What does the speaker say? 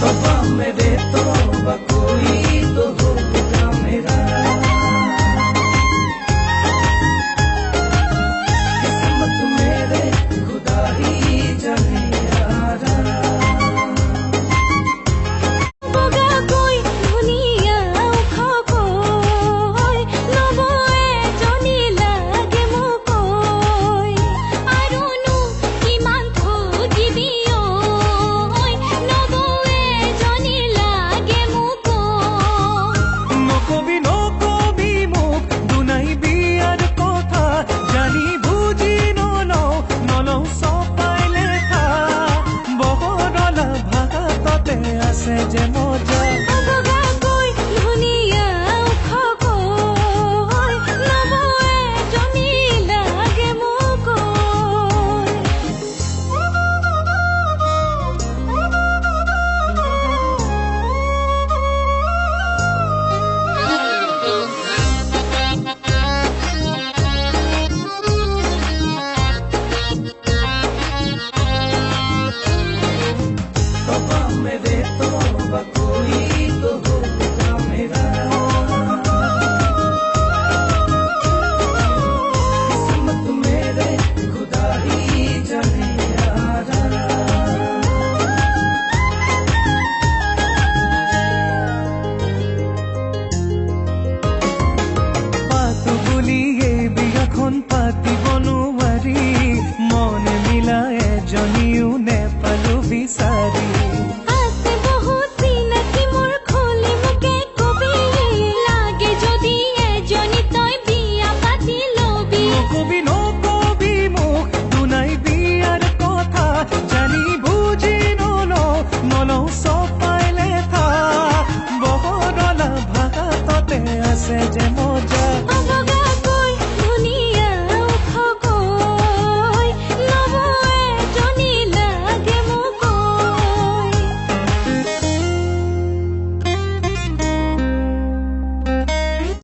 तौबा मेरे तौबा कोई तो होगा मेरा। किस्मत मेरे खुदा ही जाने यारा। বগা গৈ ধুনীয়া ওখ কৈ নবয়ে জনি লাগে মোক আৰুনো কিমান খুজিবি নবয়ে জনি লাগে মোক। নকবি নকবি মোক দুনাই বিয়াৰ কথা, জানি বুজি নলওঁ চপাই লেখা। বহৰলা ভাষাতে আছে যে মজা। বগা গৈ ধুনীয়া ওখ কৈ নবয়ে জনি লাগে মোক। तौबा मेरे तौबा कोई तो होगा मेरा। किस्मत मेरे खुदा ही जाने यारा। পাতো বুলি এই বিয়াখন পাতিব নোৱাৰি, মনে মিলা এজনীও নেপালো বিচাৰি। আছে বহুত চিনাকি মোৰ খুলি মোকে কবি লাগে যদি এজনী তই বিয়া পাতি লবি। নকবি নকবি মোক দুনাই বিয়াৰ কথা, জানি বুজি নলওঁ চপাই লেখা। বহৰলা ভাষাতে আছে যে